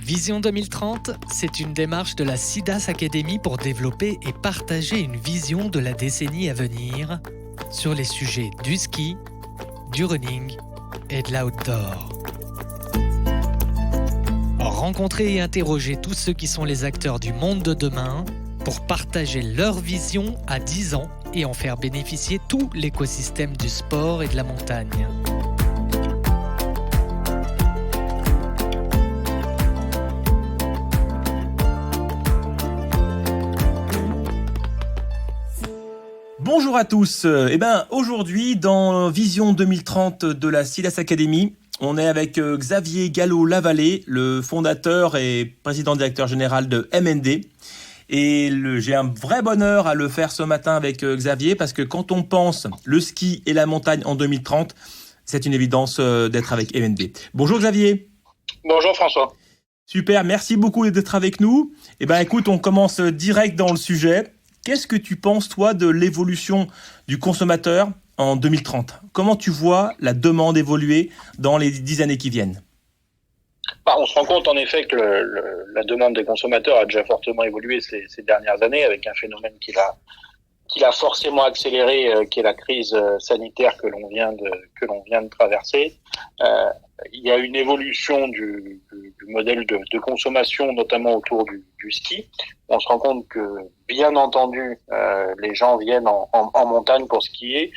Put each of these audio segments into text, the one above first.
Vision 2030, c'est une démarche de la SIDAS Academy pour développer et partager une vision de la décennie à venir sur les sujets du ski, du running et de l'outdoor. Rencontrer et interroger tous ceux qui sont les acteurs du monde de demain pour partager leur vision à 10 ans et en faire bénéficier tout l'écosystème du sport et de la montagne. Bonjour à tous. Aujourd'hui, dans Vision 2030 de la SIDAS Academy, on est avec Xavier Gallo-Lavallée, le fondateur et président-directeur général de MND. Et j'ai un vrai bonheur à le faire ce matin avec Xavier, parce que quand on pense le ski et la montagne en 2030, c'est une évidence d'être avec MND. Bonjour Xavier. Bonjour François. Super, merci beaucoup d'être avec nous. Écoute, on commence direct dans le sujet. Qu'est-ce que tu penses, toi, de l'évolution du consommateur en 2030 ? Comment tu vois la demande évoluer dans les 10 années qui viennent ? On se rend compte en effet que la demande des consommateurs a déjà fortement évolué ces dernières années, avec un phénomène qui l'a forcément accéléré, qui est la crise sanitaire que l'on vient de traverser. Il y a une évolution du modèle de consommation, notamment autour du ski. On se rend compte que, bien entendu, les gens viennent en montagne pour skier,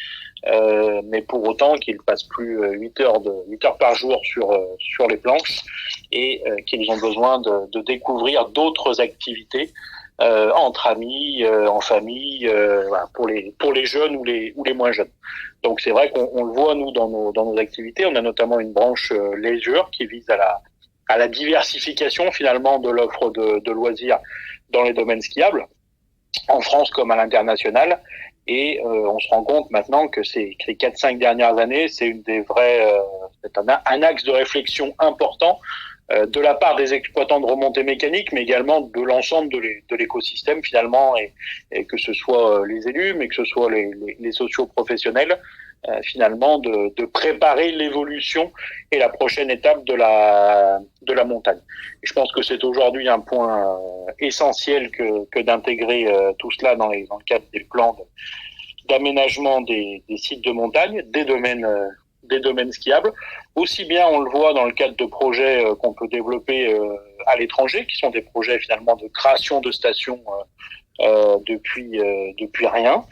mais pour autant qu'ils passent plus 8 heures par jour sur les planches, et qu'ils ont besoin de découvrir d'autres activités entre amis, en famille, pour les jeunes ou les moins jeunes. Donc c'est vrai qu'on le voit nous dans nos activités. On a notamment une branche leisure qui vise à la diversification finalement de l'offre de loisirs dans les domaines skiables, en France comme à l'international. Et on se rend compte maintenant que ces 4-5 dernières années, c'est c'est un axe de réflexion important de la part des exploitants de remontées mécaniques, mais également de l'ensemble de l'écosystème finalement, et que ce soit les élus, mais que ce soit les socio-professionnels, finalement de préparer l'évolution et la prochaine étape de la montagne. Et je pense que c'est aujourd'hui un point essentiel que d'intégrer tout cela dans le cadre des plans d'aménagement des sites de montagne, des domaines skiables. Aussi bien on le voit dans le cadre de projets qu'on peut développer à l'étranger, qui sont des projets finalement de création de stations depuis rien,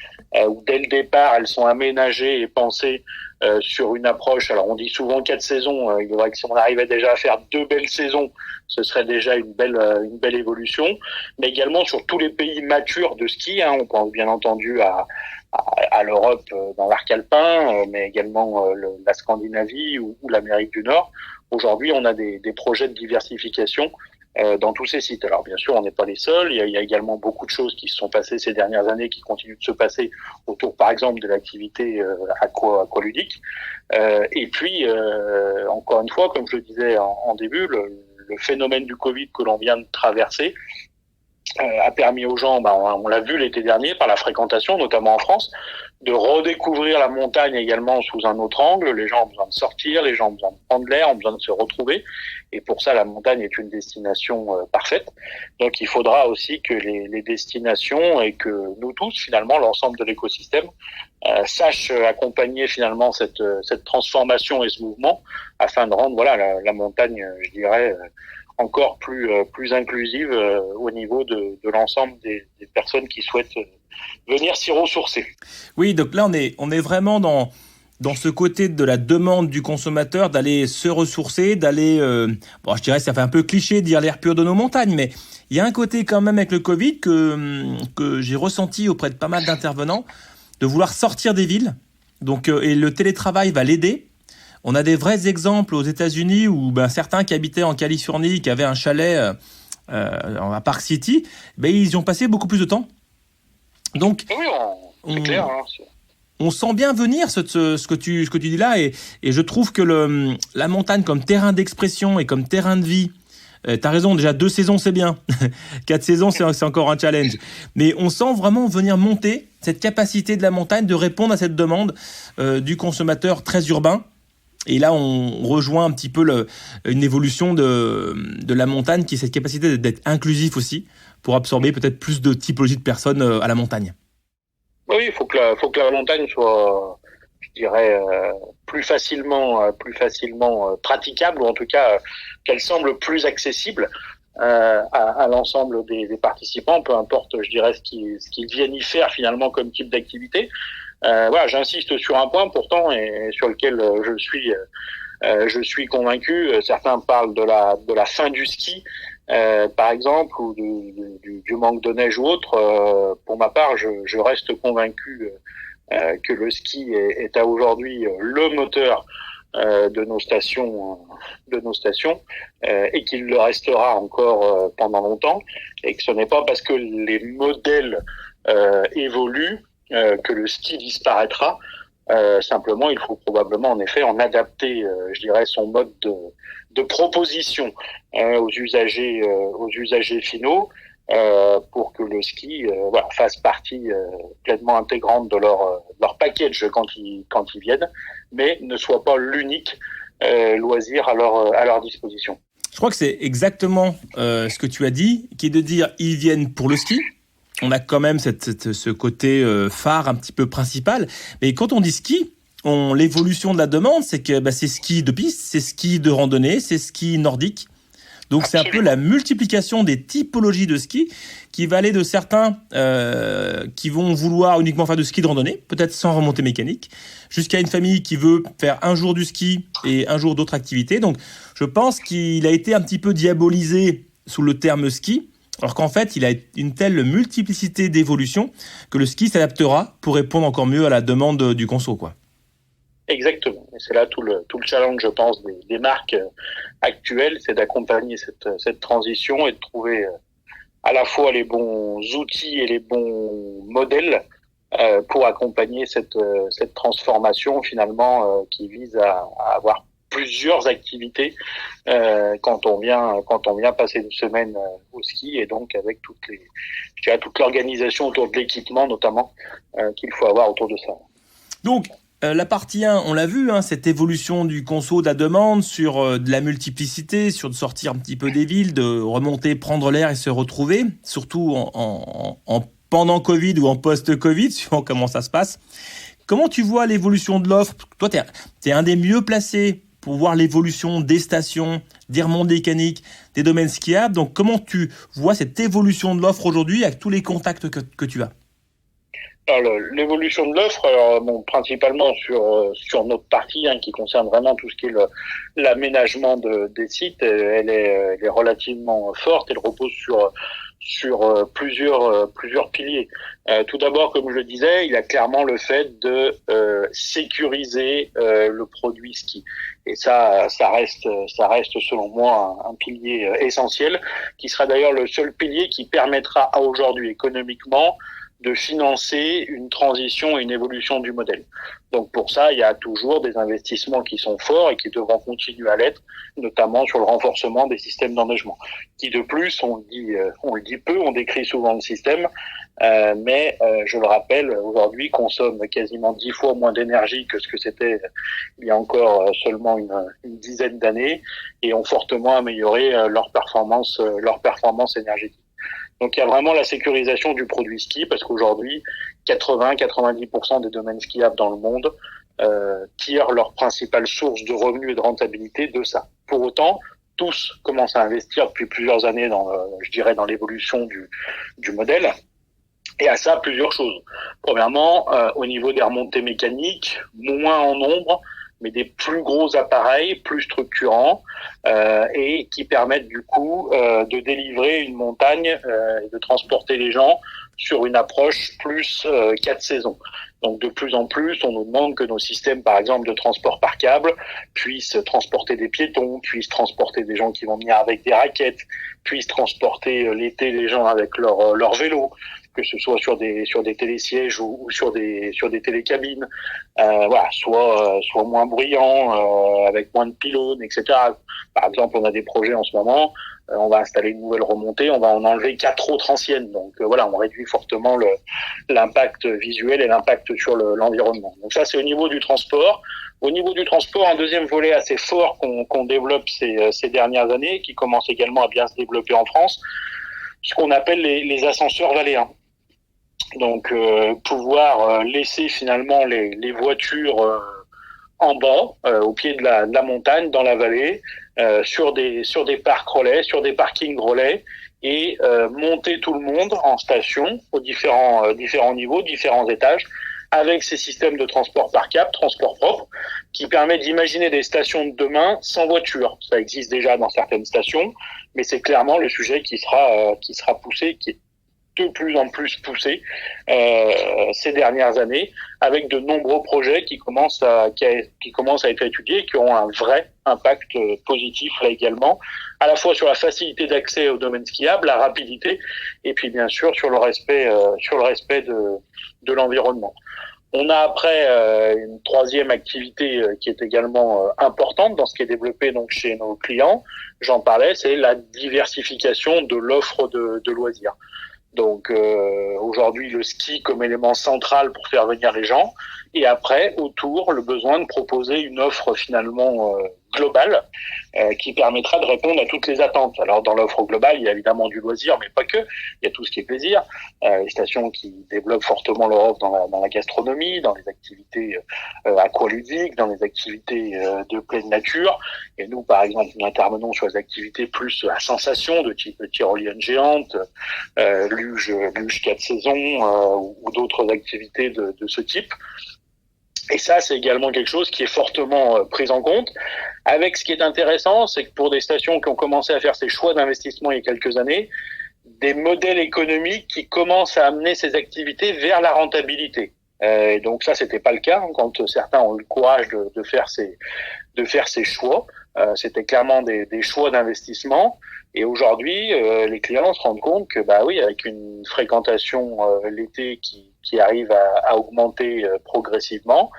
où dès le départ elles sont aménagées et pensées sur une approche. Alors on dit souvent 4 saisons, il est vrai que si on arrivait déjà à faire 2 belles saisons, ce serait déjà une belle évolution, mais également sur tous les pays matures de ski, on pense bien entendu à l'Europe dans l'arc alpin, mais également la Scandinavie ou l'Amérique du Nord. Aujourd'hui, on a des projets de diversification dans tous ces sites. Alors bien sûr, on n'est pas les seuls. Il y a également beaucoup de choses qui se sont passées ces dernières années, qui continuent de se passer autour, par exemple, de l'activité aqualudique. Et puis, encore une fois, comme je le disais en début, le phénomène du Covid que l'on vient de traverser a permis aux gens, on l'a vu l'été dernier par la fréquentation, notamment en France, de redécouvrir la montagne également sous un autre angle. Les gens ont besoin de sortir, les gens ont besoin de prendre l'air, ont besoin de se retrouver. Et pour ça, la montagne est une destination parfaite. Donc il faudra aussi que les destinations et que nous tous, finalement, l'ensemble de l'écosystème, sachent accompagner finalement cette transformation et ce mouvement, afin de rendre la montagne, je dirais, encore plus inclusive au niveau de l'ensemble des personnes qui souhaitent venir s'y ressourcer. Oui, donc là on est vraiment dans ce côté de la demande du consommateur d'aller se ressourcer, d'aller, je dirais ça fait un peu cliché de dire l'air pur de nos montagnes, mais il y a un côté quand même avec le Covid que j'ai ressenti auprès de pas mal d'intervenants, de vouloir sortir des villes. Donc et le télétravail va l'aider. On a des vrais exemples aux États-Unis où certains qui habitaient en Californie, qui avaient un chalet à Park City, ils y ont passé beaucoup plus de temps. Donc, oui, c'est clair. On sent bien venir ce que tu dis là, et je trouve que la montagne comme terrain d'expression et comme terrain de vie, t'as raison, déjà 2 saisons c'est bien, 4 saisons c'est encore un challenge, mais on sent vraiment venir monter cette capacité de la montagne de répondre à cette demande du consommateur très urbain. Et là, on rejoint un petit peu une évolution de la montagne, qui est cette capacité d'être inclusif aussi, pour absorber peut-être plus de typologies de personnes à la montagne. Oui, il faut que la montagne soit, je dirais, plus facilement praticable, ou en tout cas qu'elle semble plus accessible à l'ensemble des participants, peu importe, je dirais, ce qu'ils viennent y faire finalement comme type d'activité. Voilà, j'insiste sur un point pourtant, et sur lequel je suis convaincu. Certains parlent de la fin du ski, par exemple, ou du manque de neige ou autre. Pour ma part, je reste convaincu que le ski est à aujourd'hui le moteur de nos stations, et qu'il le restera encore pendant longtemps, et que ce n'est pas parce que les modèles évoluent que le ski disparaîtra. Simplement, il faut probablement en effet en adapter, je dirais, son mode de proposition aux usagers finaux, pour que le ski fasse partie pleinement intégrante de leur package quand ils viennent, mais ne soit pas l'unique loisir à leur disposition. Je crois que c'est exactement ce que tu as dit, qui est de dire ils viennent pour le ski. On a quand même ce côté phare un petit peu principal. Mais quand on dit ski, l'évolution de la demande, c'est que c'est ski de piste, c'est ski de randonnée, c'est ski nordique. Donc Absolument. C'est un peu la multiplication des typologies de ski qui va aller de certains qui vont vouloir uniquement faire du ski de randonnée, peut-être sans remontée mécanique, jusqu'à une famille qui veut faire un jour du ski et un jour d'autres activités. Donc je pense qu'il a été un petit peu diabolisé sous le terme ski, alors qu'en fait, il a une telle multiplicité d'évolutions que le ski s'adaptera pour répondre encore mieux à la demande du conso, quoi. Exactement. Et c'est là tout le challenge, je pense, des marques actuelles, c'est d'accompagner cette transition et de trouver à la fois les bons outils et les bons modèles pour accompagner cette transformation finalement qui vise à avoir plusieurs activités quand on vient passer une semaine au ski, et donc avec toute l'organisation autour de l'équipement notamment qu'il faut avoir autour de ça. Donc la partie 1, on l'a vu, cette évolution du conso, de la demande sur de la multiplicité, sur de sortir un petit peu des villes, de remonter, prendre l'air et se retrouver, surtout en pendant Covid ou en post-Covid, suivant comment ça se passe. Comment tu vois l'évolution de l'offre ? Toi, t'es un des mieux placés pour voir l'évolution des stations, des remontées mécaniques, des domaines skiables. Donc, comment tu vois cette évolution de l'offre aujourd'hui avec tous les contacts que tu as ? Alors, l'évolution de l'offre, principalement sur notre partie qui concerne vraiment tout ce qui est l'aménagement des sites, elle est relativement forte. Elle repose sur plusieurs piliers. Tout d'abord, comme je le disais, il y a clairement le fait de sécuriser le produit ski. Et ça reste selon moi un pilier essentiel, qui sera d'ailleurs le seul pilier qui permettra aujourd'hui économiquement de financer une transition et une évolution du modèle. Donc pour ça, il y a toujours des investissements qui sont forts et qui devront continuer à l'être, notamment sur le renforcement des systèmes d'enneigement, qui de plus, on le dit peu, on décrit souvent le système, mais je le rappelle, aujourd'hui consomment quasiment 10 fois moins d'énergie que ce que c'était il y a encore seulement une dizaine d'années, et ont fortement amélioré leur performance énergétique. Donc il y a vraiment la sécurisation du produit ski, parce qu'aujourd'hui 80-90% des domaines skiables dans le monde tirent leur principale source de revenus et de rentabilité de ça. Pour autant, tous commencent à investir depuis plusieurs années dans l'évolution du modèle. Et à ça, plusieurs choses. Premièrement, au niveau des remontées mécaniques, moins en nombre, mais des plus gros appareils, plus structurants, et qui permettent du coup de délivrer une montagne et de transporter les gens sur une approche plus 4 saisons. Donc de plus en plus, on nous demande que nos systèmes, par exemple, de transport par câble, puissent transporter des piétons, puissent transporter des gens qui vont venir avec des raquettes, puissent transporter l'été les gens avec leur vélo. que ce soit sur des télésièges ou sur des télécabines, soit moins bruyant, avec moins de pylônes, etc. Par exemple, on a des projets en ce moment, on va installer une nouvelle remontée, on va en enlever 4 autres anciennes. Donc on réduit fortement l'impact visuel et l'impact sur l'environnement. Donc ça, c'est au niveau du transport. Au niveau du transport, un deuxième volet assez fort qu'on développe ces dernières années, qui commence également à bien se développer en France, ce qu'on appelle les ascenseurs valéens. Donc pouvoir laisser finalement les voitures en bas, au pied de la montagne, dans la vallée, sur des parcs relais, sur des parkings relais, et monter tout le monde en station aux différents niveaux, différents étages, avec ces systèmes de transport par câble, transport propre, qui permet d'imaginer des stations de demain sans voiture. Ça existe déjà dans certaines stations, mais c'est clairement le sujet qui sera poussé, qui est de plus en plus poussé ces dernières années, avec de nombreux projets qui commencent à être étudiés, qui ont un vrai impact positif là également, à la fois sur la facilité d'accès au domaine skiable, la rapidité, et puis bien sûr sur le respect de l'environnement. On a après une troisième activité qui est également importante dans ce qui est développé donc chez nos clients. J'en parlais, c'est la diversification de l'offre de loisirs. Donc aujourd'hui le ski comme élément central pour faire venir les gens, et après autour le besoin de proposer une offre finalement globale qui permettra de répondre à toutes les attentes. Alors dans l'offre globale, il y a évidemment du loisir, mais pas que. Il y a tout ce qui est plaisir. Les stations qui développent fortement leur offre dans la gastronomie, dans les activités aqualudiques, dans les activités de pleine nature. Et nous, par exemple, nous intervenons sur les activités plus à sensation, de type tyrolienne géante, luge 4 saisons ou d'autres activités de ce type. Et ça, c'est également quelque chose qui est fortement pris en compte. Avec ce qui est intéressant, c'est que pour des stations qui ont commencé à faire ces choix d'investissement il y a quelques années, des modèles économiques qui commencent à amener ces activités vers la rentabilité. Et donc ça, c'était pas le cas quand certains ont eu le courage de faire ces choix. C'était clairement des choix d'investissement. Et aujourd'hui, les clients se rendent compte que, avec une fréquentation l'été qui arrive à augmenter progressivement,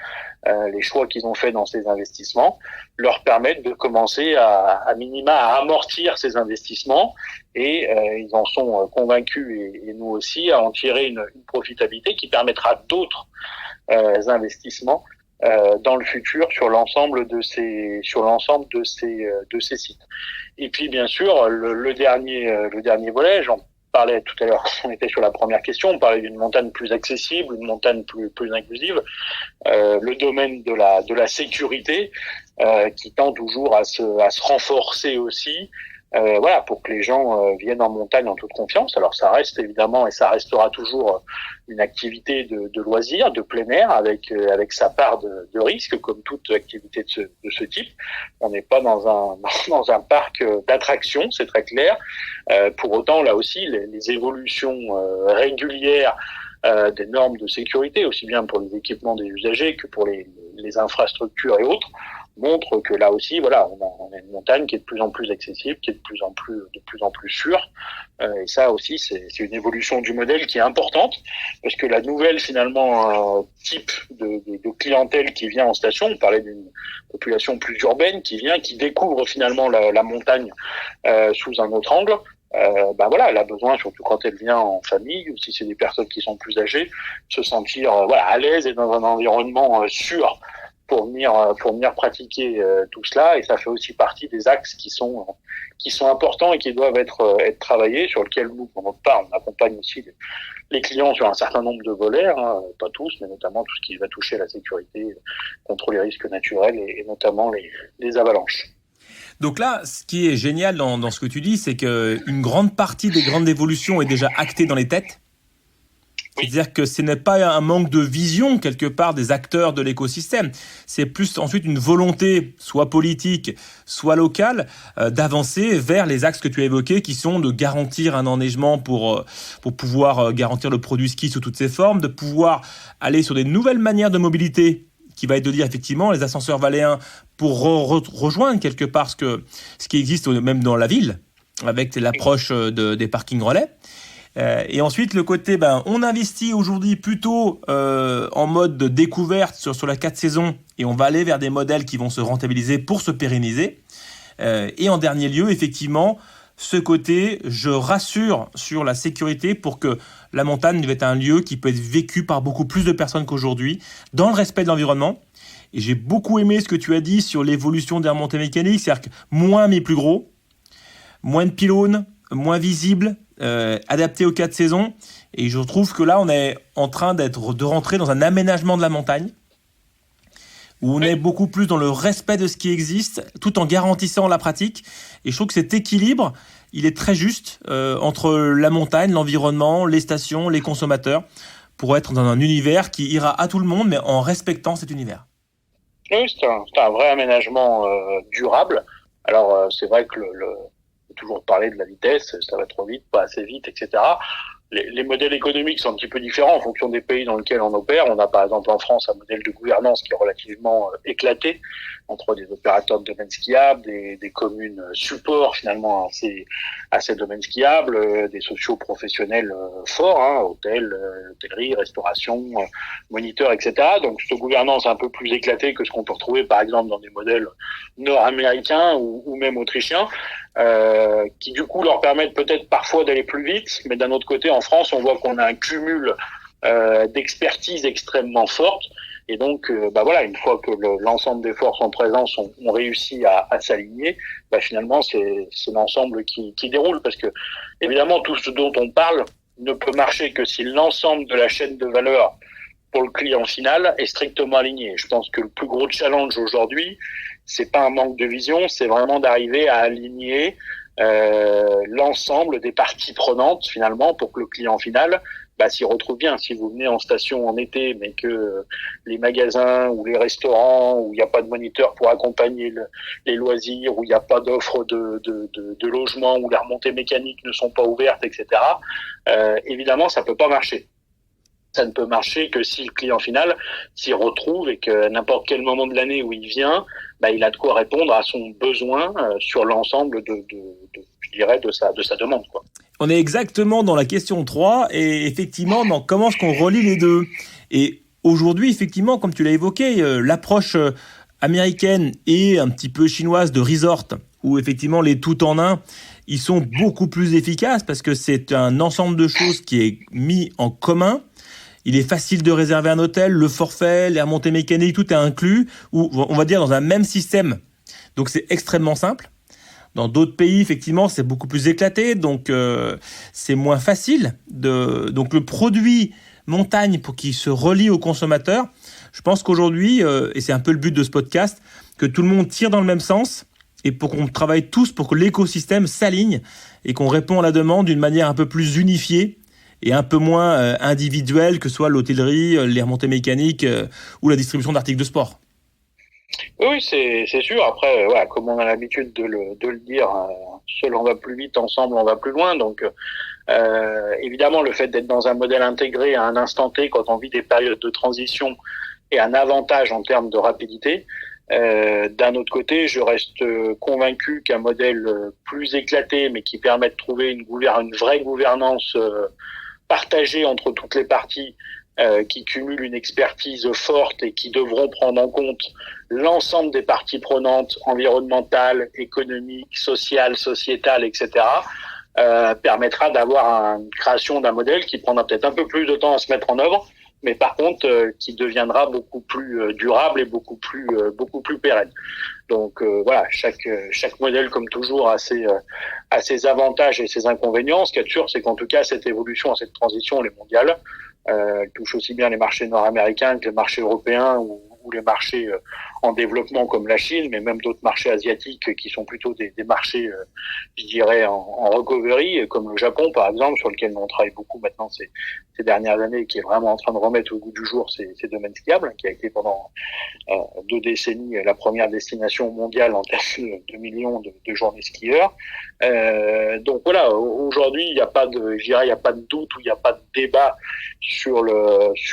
les choix qu'ils ont faits dans ces investissements leur permettent de commencer à minima à amortir ces investissements, et ils en sont convaincus, et nous aussi, à en tirer une profitabilité qui permettra d'autres investissements dans le futur sur l'ensemble de ces sites. Et puis bien sûr le dernier volet, j'en parlais tout à l'heure, on était sur la première question, on parlait d'une montagne plus accessible, une montagne plus inclusive, le domaine de la sécurité qui tend toujours à se renforcer aussi. Pour que les gens viennent en montagne en toute confiance. Alors ça reste évidemment, et ça restera toujours, une activité de loisir, de plein air, avec sa part de risque, comme toute activité de ce type. On n'est pas dans un parc d'attractions, c'est très clair. Pour autant, là aussi, les évolutions régulières des normes de sécurité, aussi bien pour les équipements des usagers que pour les infrastructures et autres, montre que là aussi, on a une montagne qui est de plus en plus accessible, qui est de plus en plus sûre. Et ça aussi, c'est une évolution du modèle qui est importante, parce que la nouvelle finalement type de clientèle qui vient en station, on parlait d'une population plus urbaine qui découvre finalement la montagne sous un autre angle. Elle a besoin, surtout quand elle vient en famille, ou si c'est des personnes qui sont plus âgées, se sentir à l'aise et dans un environnement sûr pour venir pratiquer tout cela. Et ça fait aussi partie des axes qui sont importants et qui doivent être travaillés, sur lesquels nous, pour notre part, on accompagne aussi les clients sur un certain nombre de volets, pas tous, mais notamment tout ce qui va toucher la sécurité contre les risques naturels et notamment les avalanches. Donc là, ce qui est génial dans ce que tu dis, c'est qu'une grande partie des grandes évolutions est déjà actée dans les têtes. Oui. C'est-à-dire que ce n'est pas un manque de vision, quelque part, des acteurs de l'écosystème. C'est plus ensuite une volonté, soit politique, soit locale, d'avancer vers les axes que tu as évoqués, qui sont de garantir un enneigement pour pouvoir garantir le produit ski sous toutes ses formes, de pouvoir aller sur des nouvelles manières de mobilité, qui va être de dire effectivement les ascenseurs valéens pour rejoindre quelque part ce qui existe même dans la ville, avec l'approche des parkings relais. Et ensuite, le côté, on investit aujourd'hui plutôt en mode de découverte sur la 4 saisons et on va aller vers des modèles qui vont se rentabiliser pour se pérenniser. Et en dernier lieu, effectivement, ce côté, je rassure sur la sécurité pour que la montagne va être un lieu qui peut être vécu par beaucoup plus de personnes qu'aujourd'hui, dans le respect de l'environnement. Et j'ai beaucoup aimé ce que tu as dit sur l'évolution des remontées mécaniques, c'est-à-dire que moins mais plus gros, moins de pylônes, moins visibles, adaptés aux 4 saisons. Et je trouve que là, on est en train de rentrer dans un aménagement de la montagne, où on est beaucoup plus dans le respect de ce qui existe, tout en garantissant la pratique. Et je trouve que cet équilibre, il est très juste entre la montagne, l'environnement, les stations, les consommateurs, pour être dans un univers qui ira à tout le monde, mais en respectant cet univers. Oui, c'est un vrai aménagement durable. Alors, c'est vrai que faut toujours parler de la vitesse, ça va trop vite, pas assez vite, etc. Les modèles économiques sont un petit peu différents en fonction des pays dans lesquels on opère. On a par exemple en France un modèle de gouvernance qui est relativement éclaté entre des opérateurs de domaines skiables, des communes support finalement à ces domaines skiables, des socio-professionnels forts, hôtels, hôtellerie, restauration, moniteurs, etc. Donc cette gouvernance est un peu plus éclatée que ce qu'on peut retrouver par exemple dans des modèles nord-américains ou même autrichiens. Qui du coup leur permettent peut-être parfois d'aller plus vite, mais d'un autre côté en France on voit qu'on a un cumul d'expertise extrêmement forte et donc une fois que l'ensemble des forces en présence ont réussi à s'aligner, finalement c'est l'ensemble qui déroule, parce que évidemment tout ce dont on parle ne peut marcher que si l'ensemble de la chaîne de valeur pour le client final est strictement aligné. Je pense que le plus gros challenge aujourd'hui, c'est pas un manque de vision, c'est vraiment d'arriver à aligner l'ensemble des parties prenantes finalement pour que le client final s'y retrouve bien. Si vous venez en station en été, mais que les magasins ou les restaurants où il n'y a pas de moniteur pour accompagner les loisirs, où il n'y a pas d'offre de logement, où les remontées mécaniques ne sont pas ouvertes, etc. Évidemment, ça peut pas marcher. Ça ne peut marcher que si le client final s'y retrouve et que n'importe quel moment de l'année où il vient, il a de quoi répondre à son besoin sur l'ensemble de sa demande, quoi. On est exactement dans la question 3 et effectivement, dans comment est-ce qu'on relie les deux. Et aujourd'hui, effectivement, comme tu l'as évoqué, l'approche américaine et un petit peu chinoise de resort, où effectivement les tout en un, ils sont beaucoup plus efficaces parce que c'est un ensemble de choses qui est mis en commun. Il est facile de réserver un hôtel, le forfait, les remontées mécaniques, tout est inclus, ou on va dire dans un même système. Donc c'est extrêmement simple. Dans d'autres pays, effectivement, c'est beaucoup plus éclaté, donc c'est moins facile. Donc le produit montagne, pour qu'il se relie au consommateur, je pense qu'aujourd'hui, et c'est un peu le but de ce podcast, que tout le monde tire dans le même sens, et pour qu'on travaille tous pour que l'écosystème s'aligne, et qu'on répond à la demande d'une manière un peu plus unifiée, et un peu moins individuelle, que soit l'hôtellerie, les remontées mécaniques ou la distribution d'articles de sport. Oui, c'est sûr. Après, comme on a l'habitude de le dire, seul on va plus vite, ensemble on va plus loin. Donc, évidemment, le fait d'être dans un modèle intégré à un instant T, quand on vit des périodes de transition, est un avantage en termes de rapidité. D'un autre côté, je reste convaincu qu'un modèle plus éclaté, mais qui permet de trouver une vraie gouvernance partagée entre toutes les parties, qui cumulent une expertise forte et qui devront prendre en compte l'ensemble des parties prenantes environnementales, économiques, sociales, sociétales, etc., permettra d'avoir une création d'un modèle qui prendra peut-être un peu plus de temps à se mettre en œuvre, mais par contre qui deviendra beaucoup plus durable et beaucoup plus pérenne. Donc chaque modèle, comme toujours, a ses avantages et ses inconvénients. Ce qui est sûr, c'est qu'en tout cas cette évolution, cette transition, elle est mondiale. Elle touche aussi bien les marchés nord-américains que les marchés européens ou les marchés en développement comme la Chine, mais même d'autres marchés asiatiques qui sont plutôt des marchés, je dirais, en recovery, comme le Japon par exemple, sur lequel on travaille beaucoup maintenant ces dernières années, et qui est vraiment en train de remettre au goût du jour ces domaines skiables, qui a été pendant 2 décennies la première destination mondiale en termes de millions de journées skieurs. Donc voilà, aujourd'hui il n'y a pas de doute, ou il n'y a pas de débat sur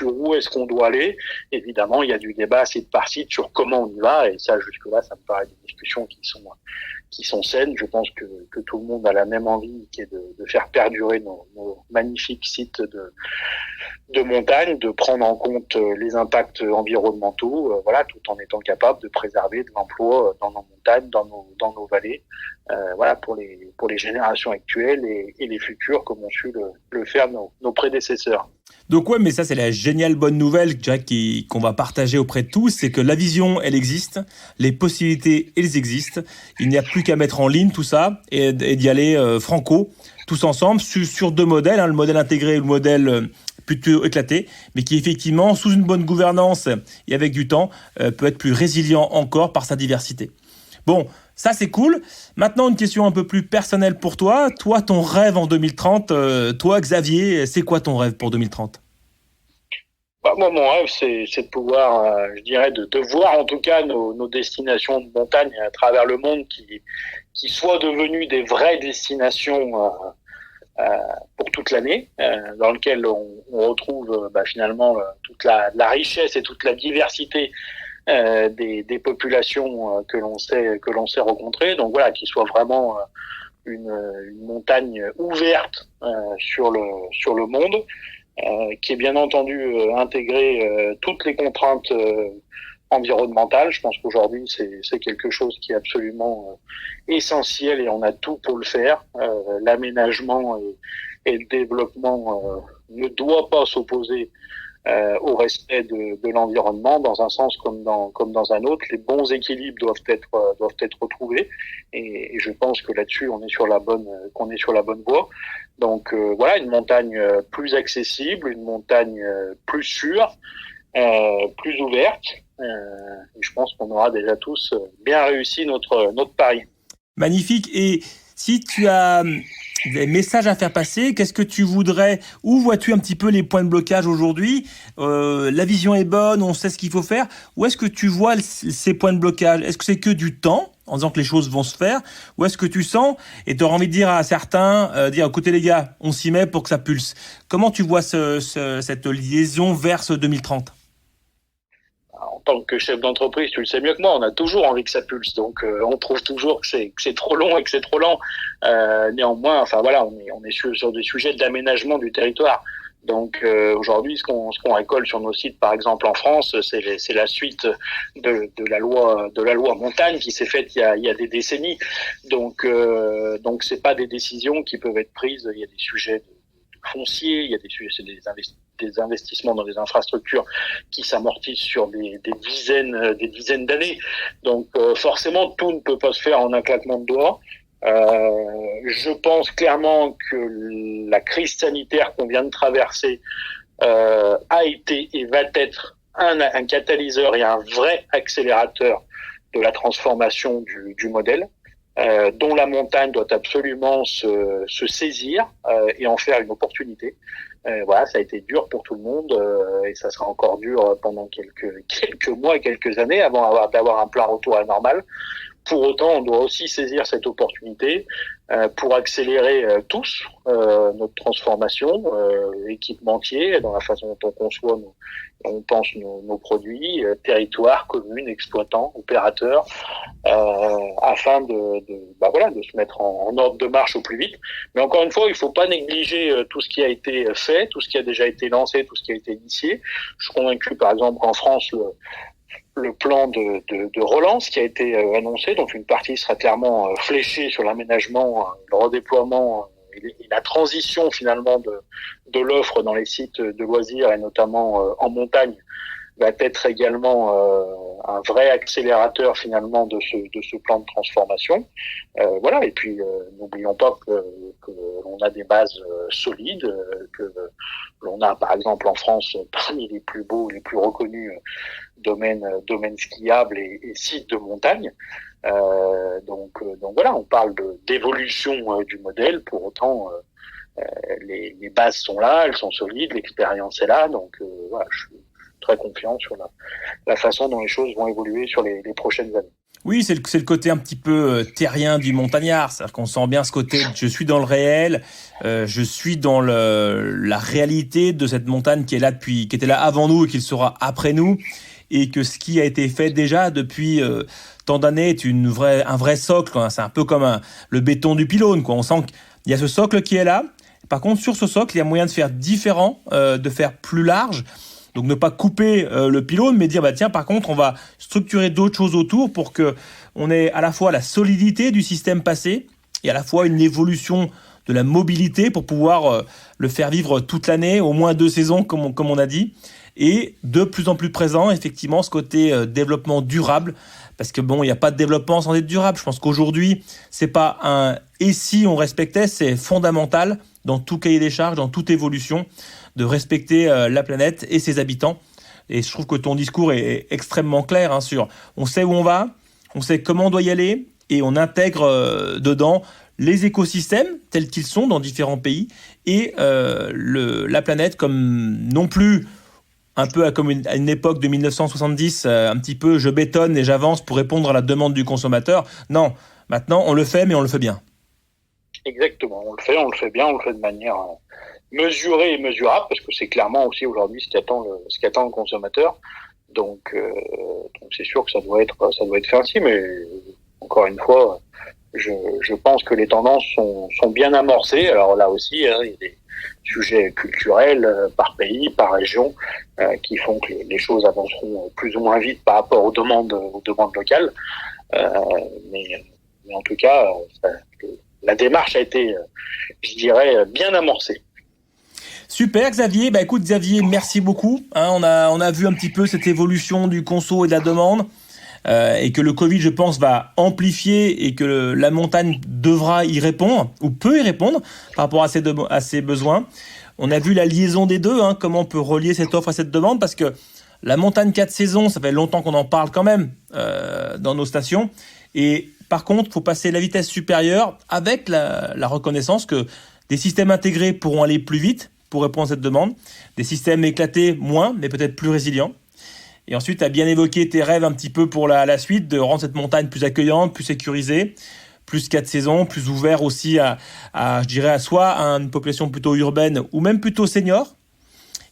où est-ce qu'on doit aller. Évidemment, il y a du débat pas assez de par-site sur comment on y va. Et ça, jusque-là, ça me paraît des discussions qui sont saines. Je pense que tout le monde a la même envie, qui est de faire perdurer nos magnifiques sites de montagne, de prendre en compte les impacts environnementaux, voilà, tout en étant capable de préserver de l'emploi dans nos montagnes, dans nos vallées, voilà, pour les générations actuelles et les futures, comme ont su le faire nos prédécesseurs. Donc ouais, mais ça c'est la géniale bonne nouvelle, je dirais, qu'on va partager auprès de tous, c'est que la vision, elle existe, les possibilités, elles existent, il n'y a plus qu'à mettre en ligne tout ça et d'y aller franco, tous ensemble, sur deux modèles, le modèle intégré et le modèle plutôt éclaté, mais qui effectivement, sous une bonne gouvernance et avec du temps, peut être plus résilient encore par sa diversité. Bon, ça c'est cool. Maintenant, une question un peu plus personnelle pour toi. Toi, ton rêve en 2030, toi Xavier, c'est quoi ton rêve pour 2030 ? Moi, mon rêve, c'est de pouvoir, je dirais, de voir en tout cas nos destinations de montagne à travers le monde qui soient devenues des vraies destinations pour toute l'année, dans lequel on retrouve finalement toute la richesse et toute la diversité des populations que l'on sait rencontrer. Donc voilà, qui soit vraiment une montagne ouverte sur le monde, qui est bien entendu intégré toutes les contraintes environnementales. Je pense qu'aujourd'hui c'est quelque chose qui est absolument essentiel et on a tout pour le faire. L'aménagement et le développement ne doit pas s'opposer au respect de l'environnement dans un sens comme dans un autre. Les bons équilibres doivent être retrouvés et je pense que là-dessus on est sur la bonne voie. Donc voilà, une montagne plus accessible, une montagne plus sûre, plus ouverte. Je pense qu'on aura déjà tous bien réussi notre pari. Magnifique. Et si tu as des messages à faire passer, qu'est-ce que tu voudrais, où vois-tu un petit peu les points de blocage aujourd'hui ? La vision est bonne, on sait ce qu'il faut faire. Où est-ce que tu vois ces points de blocage ? Est-ce que c'est que du temps, en disant que les choses vont se faire ? Ou est-ce que tu sens, et tu auras envie de dire à certains, écoutez les gars, on s'y met pour que ça pulse. Comment tu vois cette liaison vers ce 2030 ? En tant que chef d'entreprise, tu le sais mieux que moi, on a toujours envie que ça pulse. Donc, on trouve toujours que c'est trop long et que c'est trop lent. Néanmoins, enfin voilà, on est sur des sujets d'aménagement du territoire. Donc, aujourd'hui, ce qu'on récolte sur nos sites, par exemple en France, c'est la suite de la loi montagne qui s'est faite il y a des décennies. Donc, c'est pas des décisions qui peuvent être prises. Il y a des sujets de foncier, il y a des sujets, c'est des investissements dans des infrastructures qui s'amortissent sur des dizaines d'années. Donc forcément, tout ne peut pas se faire en un claquement de doigts. Je pense clairement que la crise sanitaire qu'on vient de traverser a été et va être un catalyseur et un vrai accélérateur de la transformation du modèle. Dont la montagne doit absolument se saisir et en faire une opportunité. Voilà, ça a été dur pour tout le monde et ça sera encore dur pendant quelques mois, quelques années avant d'avoir un plein retour à la normale. Pour autant, on doit aussi saisir cette opportunité pour accélérer tous notre transformation équipementier dans la façon dont on conçoit on pense nos produits, territoires, communes, exploitants, opérateurs, afin de se mettre en ordre de marche au plus vite. Mais encore une fois, il faut pas négliger tout ce qui a été fait, tout ce qui a déjà été lancé, tout ce qui a été initié. Je suis convaincu, par exemple, qu'en France, le plan de relance qui a été annoncé, donc une partie sera clairement fléchée sur l'aménagement, le redéploiement et la transition finalement de l'offre dans les sites de loisirs et notamment en montagne va être également un vrai accélérateur finalement de ce plan de transformation. Voilà, et puis n'oublions pas que l'on a des bases solides, que l'on a par exemple en France parmi les plus beaux, les plus reconnus domaines skiables et sites de montagne. Donc voilà, on parle d'évolution du modèle. Pour autant, les bases sont là, elles sont solides, l'expérience est là. Donc voilà, je suis très confiant sur la façon dont les choses vont évoluer sur les prochaines années. Oui, c'est le côté un petit peu terrien du montagnard. C'est-à-dire qu'on sent bien ce côté, je suis dans le réel, je suis dans la réalité de cette montagne qui était là avant nous et qui le sera après nous. et que ce qui a été fait déjà depuis tant d'années est un vrai socle, quoi. C'est un peu comme le béton du pylône, quoi. On sent qu'il y a ce socle qui est là. Par contre, sur ce socle, il y a moyen de faire différent, de faire plus large. Donc ne pas couper le pylône, mais dire tiens, par contre, on va structurer d'autres choses autour pour que on ait à la fois la solidité du système passé et à la fois une évolution de la mobilité pour pouvoir le faire vivre toute l'année, au moins 2 saisons, comme on a dit, et de plus en plus présent, effectivement, ce côté développement durable, parce que il n'y a pas de développement sans être durable. Je pense qu'aujourd'hui, c'est pas un « et si on respectait », c'est fondamental dans tout cahier des charges, dans toute évolution, de respecter la planète et ses habitants. Et je trouve que ton discours est extrêmement clair sur on sait où on va, on sait comment on doit y aller, et on intègre dedans les écosystèmes tels qu'ils sont dans différents pays et la planète comme non plus un peu comme à une époque de 1970, un petit peu je bétonne et j'avance pour répondre à la demande du consommateur. Non, maintenant on le fait, mais on le fait bien. Exactement, on le fait bien, on le fait de manière mesurée et mesurable, parce que c'est clairement aussi aujourd'hui ce qu'attend le consommateur. Donc c'est sûr que ça doit être fait ainsi, mais encore une fois, je pense que les tendances sont bien amorcées. Alors là aussi, il y a des sujets culturels par pays, par région, qui font que les choses avanceront plus ou moins vite par rapport aux demandes locales. Mais en tout cas, la démarche a été, je dirais, bien amorcée. Super Xavier, écoute Xavier, merci beaucoup. On a vu un petit peu cette évolution du conso et de la demande. Et que le Covid, je pense, va amplifier et que la montagne devra y répondre, ou peut y répondre, par rapport à ses besoins. On a vu la liaison des deux, comment on peut relier cette offre à cette demande, parce que la montagne 4 saisons, ça fait longtemps qu'on en parle quand même dans nos stations. Et par contre, il faut passer la vitesse supérieure avec la reconnaissance que des systèmes intégrés pourront aller plus vite pour répondre à cette demande, des systèmes éclatés moins, mais peut-être plus résilients. Et ensuite, tu as bien évoqué tes rêves un petit peu pour la suite, de rendre cette montagne plus accueillante, plus sécurisée, plus 4 saisons, plus ouvert aussi je dirais, soit à une population plutôt urbaine ou même plutôt senior.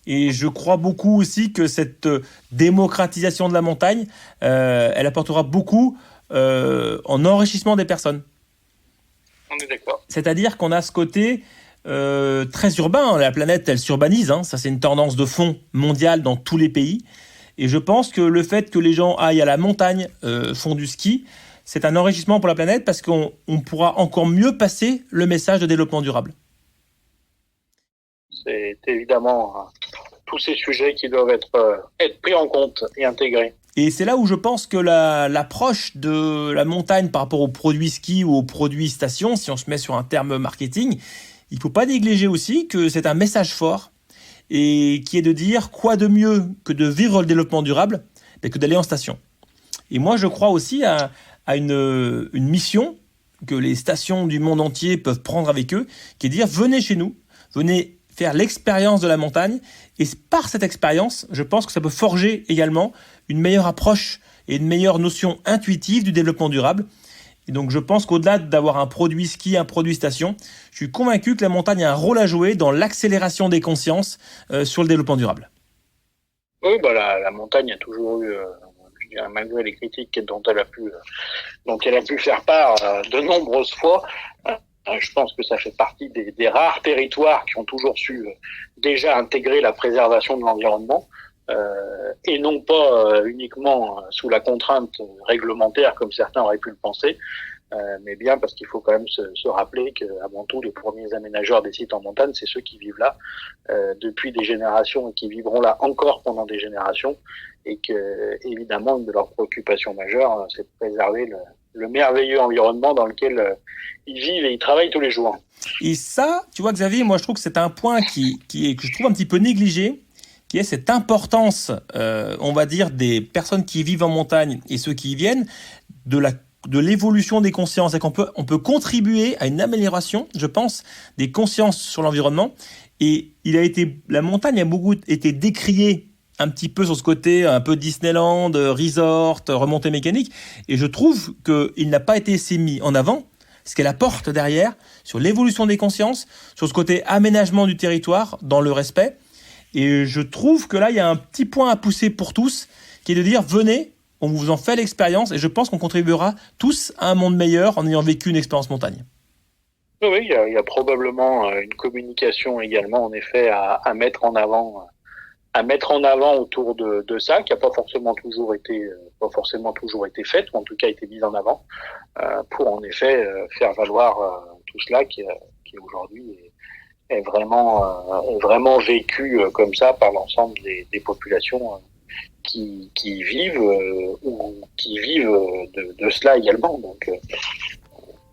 Et je crois beaucoup aussi que cette démocratisation de la montagne, elle apportera beaucoup en enrichissement des personnes. On est d'accord. C'est-à-dire qu'on a ce côté très urbain. La planète, elle s'urbanise. Ça, c'est une tendance de fond mondiale dans tous les pays. Et je pense que le fait que les gens aillent à la montagne, font du ski, c'est un enrichissement pour la planète parce qu'on pourra encore mieux passer le message de développement durable. C'est évidemment tous ces sujets qui doivent être pris en compte et intégrés. Et c'est là où je pense que l'approche de la montagne par rapport aux produits ski ou aux produits station, si on se met sur un terme marketing, il ne faut pas négliger aussi que c'est un message fort et qui est de dire quoi de mieux que de vivre le développement durable que d'aller en station. Et moi, je crois aussi à une mission que les stations du monde entier peuvent prendre avec eux, qui est de dire venez chez nous, venez faire l'expérience de la montagne, et par cette expérience, je pense que ça peut forger également une meilleure approche et une meilleure notion intuitive du développement durable. Et donc je pense qu'au-delà d'avoir un produit ski, un produit station, je suis convaincu que la montagne a un rôle à jouer dans l'accélération des consciences sur le développement durable. Oui, la montagne a toujours eu, malgré les critiques dont elle a pu faire part de nombreuses fois, je pense que ça fait partie des rares territoires qui ont toujours su déjà intégrer la préservation de l'environnement, et non pas uniquement sous la contrainte réglementaire comme certains auraient pu le penser, mais bien parce qu'il faut quand même se rappeler qu'avant tout les premiers aménageurs des sites en montagne, c'est ceux qui vivent là depuis des générations et qui vivront là encore pendant des générations, et que évidemment une de leurs préoccupations majeures, c'est de préserver le merveilleux environnement dans lequel ils vivent et ils travaillent tous les jours. Et ça, tu vois Xavier, moi je trouve que c'est un point que je trouve un petit peu négligé, qui est cette importance, on va dire, des personnes qui vivent en montagne et ceux qui y viennent, de l'évolution des consciences, et qu'on peut contribuer à une amélioration, je pense, des consciences sur l'environnement. Et la montagne a beaucoup été décriée un petit peu sur ce côté un peu Disneyland, resort, remontée mécanique, et je trouve qu'il n'a pas été assez mis en avant, ce qu'elle apporte derrière, sur l'évolution des consciences, sur ce côté aménagement du territoire, dans le respect. Et je trouve que là, il y a un petit point à pousser pour tous, qui est de dire venez, on vous en fait l'expérience et je pense qu'on contribuera tous à un monde meilleur en ayant vécu une expérience montagne. Oui, il y a probablement une communication également, en effet, à mettre en avant autour de ça, qui n'a pas forcément toujours été faite, ou en tout cas été mise en avant, pour en effet faire valoir tout cela qui aujourd'hui est vraiment vécu comme ça par l'ensemble des populations qui vivent ou qui vivent de cela également. Donc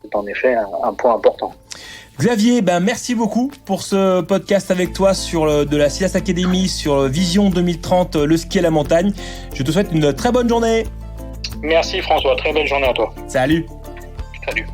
c'est en effet un point important. Xavier, merci beaucoup pour ce podcast avec toi de la SIDAS Academy sur Vision 2030, le ski à la montagne. Je te souhaite une très bonne journée. Merci François, très belle journée à toi. Salut. Salut.